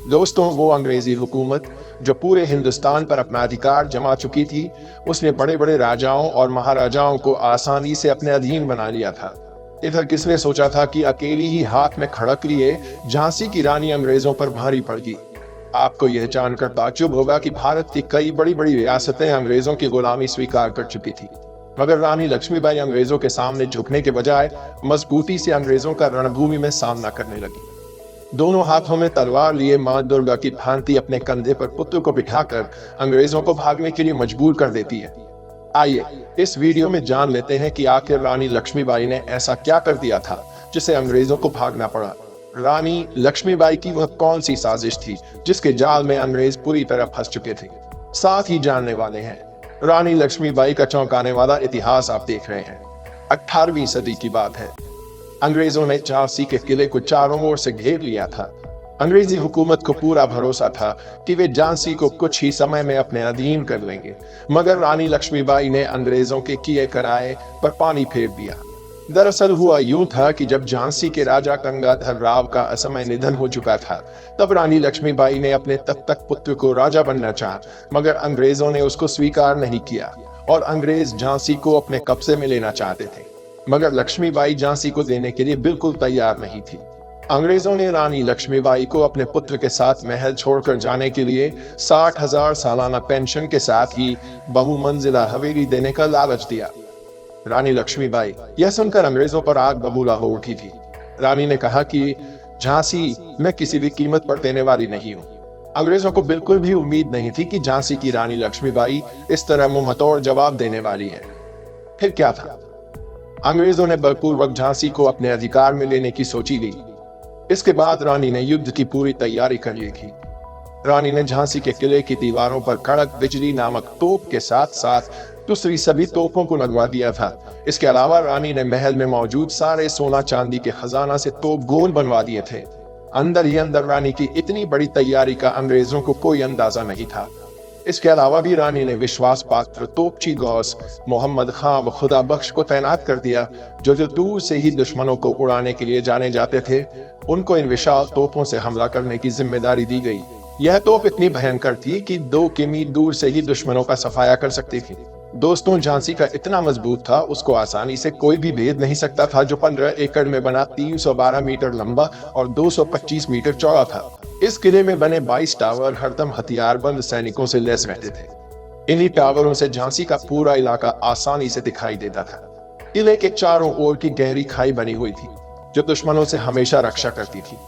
दोस्तों, वो अंग्रेजी हुकूमत जो पूरे हिंदुस्तान पर अपना अधिकार जमा चुकी थी, उसने बड़े बड़े राजाओं और महाराजाओं को आसानी से अपने अधीन बना लिया था। इधर किसने सोचा था कि अकेली ही हाथ में खड़क लिए झांसी की रानी अंग्रेजों पर भारी पड़ गई। आपको यह जानकर ताज्जुब होगा कि भारत की कई बड़ी बड़ी रियासतें अंग्रेजों की गुलामी स्वीकार कर चुकी थी, मगर रानी लक्ष्मीबाई अंग्रेजों के सामने झुकने के बजाय मजबूती से अंग्रेजों का रणभूमि में सामना करने लगी। दोनों हाथों में तलवार लिए मां दुर्गा की भांति अपने कंधे पर पुत्र को बिठाकर अंग्रेजों को भागने के लिए मजबूर कर देती है। आइए इस वीडियो में जान लेते हैं कि आखिर रानी लक्ष्मीबाई ने ऐसा क्या कर दिया था जिसे अंग्रेजों को भागना पड़ा। रानी लक्ष्मीबाई की वह कौन सी साजिश थी जिसके जाल में अंग्रेज पूरी तरह फंस चुके थे। साथ ही जानने वाले हैं रानी लक्ष्मीबाई का चौंकाने वाला इतिहास। आप देख रहे हैं 18वीं सदी की बात है। अंग्रेजों ने झांसी के किले को चारों ओर से घेर लिया था। अंग्रेजी हुकूमत को पूरा भरोसा था कि वे झांसी को कुछ ही समय में अपने अधीन कर लेंगे, मगर रानी लक्ष्मीबाई ने अंग्रेजों के किए कराए पर पानी फेर दिया। दरअसल हुआ यूं था कि जब झांसी के राजा गंगाधर राव का असमय निधन हो चुका था, तब रानी लक्ष्मीबाई ने अपने तब तक पुत्र को राजा बनना चाहा, मगर अंग्रेजों ने उसको स्वीकार नहीं किया और अंग्रेज झांसी को अपने कब्जे में लेना चाहते थे, मगर लक्ष्मीबाई झांसी को देने के लिए बिल्कुल तैयार नहीं थी। अंग्रेजों ने रानी लक्ष्मीबाई को अपने पुत्र के साथ महल छोड़कर जाने के लिए 60,000 सालाना पेंशन के साथ ही बहुमंजिला हवेली देने का लालच दिया। रानी लक्ष्मीबाई यह सुनकर अंग्रेजों पर आग बबूला हो उठी थी। रानी ने कहा कि झांसी मैं किसी भी कीमत पर देने वाली नहीं हूँ। अंग्रेजों को बिल्कुल भी उम्मीद नहीं थी कि झांसी की रानी लक्ष्मीबाई इस तरह मुंहतोड़ जवाब देने वाली है। फिर क्या था? अंग्रेजों ने बलपूर्वक झांसी को अपने अधिकार में लेने की सोची ली। इसके बाद रानी ने युद्ध की पूरी तैयारी कर ली थी। रानी ने झांसी के किले की दीवारों पर कड़क बिजली नामक तोप के साथ साथ दूसरी सभी तोपों को लगवा दिया था। इसके अलावा रानी ने महल में मौजूद सारे सोना चांदी के खजाना से तोप गोल बनवा दिए थे। अंदर ही अंदर रानी की इतनी बड़ी तैयारी का अंग्रेजों को कोई अंदाजा नहीं था। इसके अलावा भी रानी ने विश्वास पात्र तोपची गौस मोहम्मद खां व खुदा बख्श को तैनात कर दिया, जो दूर से ही दुश्मनों को उड़ाने के लिए जाने जाते थे। उनको इन विशाल तोपों से हमला करने की जिम्मेदारी दी गई। यह तोप इतनी भयंकर थी कि 2 किमी दूर से ही दुश्मनों का सफाया कर सकती थी। दोस्तों, झांसी का इतना मजबूत था, उसको आसानी से कोई भी भेद नहीं सकता था, जो 15 एकड़ में बना 312 मीटर लंबा और 225 मीटर चौड़ा था। इस किले में बने 22 टावर हरदम हथियारबंद सैनिकों से लैस रहते थे। इन्हीं टावरों से झांसी का पूरा इलाका आसानी से दिखाई देता था। किले के चारों ओर की गहरी खाई बनी हुई थी, जो दुश्मनों से हमेशा रक्षा करती थी।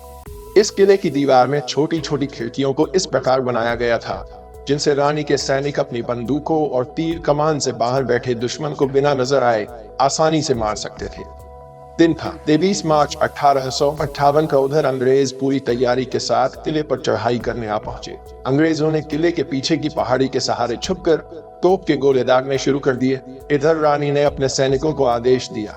इस किले की दीवार में छोटी छोटी खिड़कियों को इस प्रकार बनाया गया था, जिनसे रानी के सैनिक अपनी बंदूकों और तीर कमान से बाहर बैठे दुश्मन को बिना नजर आए आसानी से मार सकते थे। दिन था 23 मार्च 1858 का। उधर अंग्रेज पूरी तैयारी के साथ किले पर चढ़ाई करने आ पहुंचे। अंग्रेजों ने किले के पीछे की पहाड़ी के सहारे छुपकर तोप के गोले दागने शुरू कर दिए। इधर रानी ने अपने सैनिकों को आदेश दिया।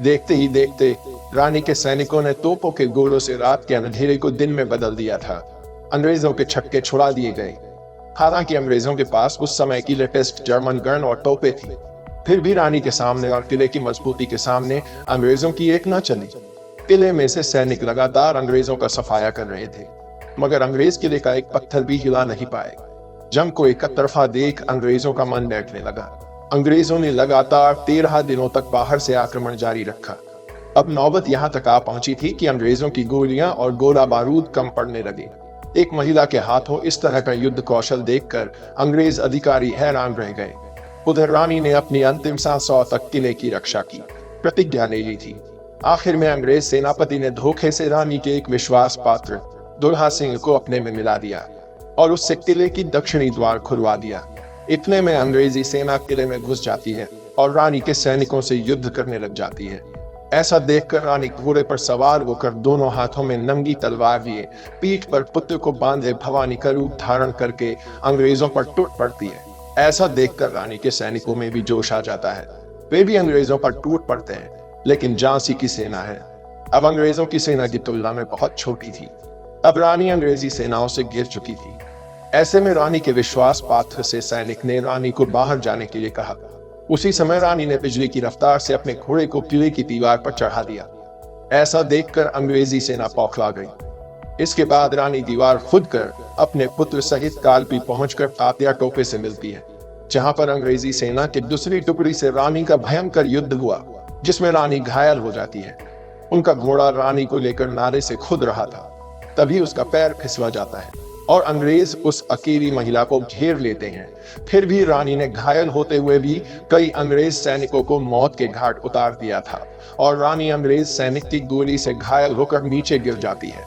देखते ही देखते रानी के सैनिकों ने तोपों के गोलों से रात के अंधेरे को दिन में बदल दिया था। अंग्रेजों के छक्के छुड़ा दिए गए। हालांकि अंग्रेजों के पास उस समय की लेटेस्ट जर्मन गन और तोपें थी, फिर भी रानी के सामने और किले की मजबूती के सामने अंग्रेजों की एक न चली। किले में से सैनिक लगातार अंग्रेजों का सफाया कर रहे थे, मगर अंग्रेज किले का एक पत्थर भी हिला नहीं पाए। जंग को एक तरफा देख अंग्रेजों का मन बैठने लगा। अंग्रेजों ने लगातार 13 दिनों तक बाहर से आक्रमण जारी रखा। अब नौबत यहाँ तक आ पहुंची थी कि अंग्रेजों की गोलियां और गोला बारूद कम पड़ने लगे। एक महिला के हाथों इस तरह का युद्ध कौशल देखकर अंग्रेज अधिकारी हैरान रह गए। उधर रानी ने अपनी अंतिम सांसों तक किले की रक्षा की प्रतिज्ञा ले ली थी। आखिर में अंग्रेज सेनापति ने धोखे से रानी के एक विश्वास पात्र दुल्हा सिंह को अपने में मिला दिया और उससे किले की दक्षिणी द्वार खुलवा दिया। इतने में अंग्रेजी सेना किले में घुस जाती है और रानी के सैनिकों से युद्ध करने लग जाती है। ऐसा देखकर रानी घोड़े पर सवार होकर दोनों हाथों में नंगी तलवार लिए पीठ पर पुत्र को बांधे भवानी का रूप धारण करके अंग्रेजों पर टूट पड़ती है। ऐसा देखकर रानी के सैनिकों में भी जोश आ जाता है। वे भी अंग्रेजों पर टूट पड़ते हैं, लेकिन झांसी की सेना है अब अंग्रेजों की सेना की तुलना में बहुत छोटी थी। अब रानी अंग्रेजी सेनाओं से घिर चुकी थी। ऐसे में रानी के विश्वास पात्र से सैनिक ने रानी को बाहर जाने के लिए कहा। उसी समय रानी ने बिजली की रफ्तार से अपने घोड़े को किले की दीवार पर चढ़ा दिया। ऐसा देखकर अंग्रेजी सेना बौखला गई। इसके बाद रानी दीवार खुद कर अपने पुत्र सहित कालपी पहुंचकर तात्या टोपे से मिलती है, जहां पर अंग्रेजी सेना की दूसरी टुकड़ी से रानी का भयंकर युद्ध हुआ, जिसमें रानी घायल हो जाती है। उनका घोड़ा रानी को लेकर नारे से खुद रहा था, तभी उसका पैर फिसला जाता है और अंग्रेज उस अकेली महिला को घेर लेते हैं। फिर भी रानी ने घायल होते हुए भी कई अंग्रेज सैनिकों को मौत के घाट उतार दिया था और रानी अंग्रेज सैनिक की गोली से घायल होकर नीचे गिर जाती है।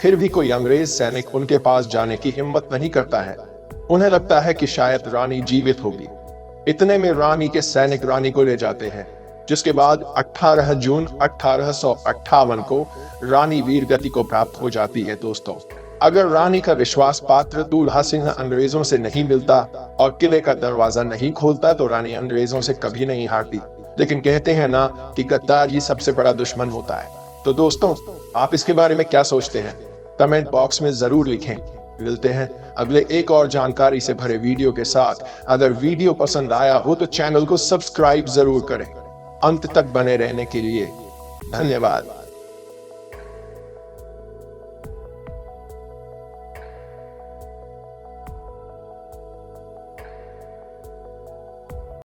फिर भी कोई अंग्रेज सैनिक उनके पास जाने की हिम्मत नहीं करता है। उन्हें लगता है कि शायद रानी जीवित होगी। इतने में रानी के सैनिक रानी को ले जाते हैं, जिसके बाद 18 जून 1858 को रानी वीरगति को प्राप्त हो जाती है। दोस्तों, अगर रानी का विश्वास पात्र दूल्हा सिंह अंग्रेजों से नहीं मिलता और किले का दरवाजा नहीं खोलता तो रानी अंग्रेजों से कभी नहीं हारती। लेकिन कहते हैं ना कि गद्दार ही सबसे बड़ा दुश्मन होता है। तो दोस्तों, आप इसके बारे में क्या सोचते हैं? कमेंट बॉक्स में जरूर लिखें। मिलते हैं अगले एक और जानकारी से भरे वीडियो के साथ। अगर वीडियो पसंद आया हो तो चैनल को सब्सक्राइब जरूर करें। अंत तक बने रहने के लिए धन्यवाद।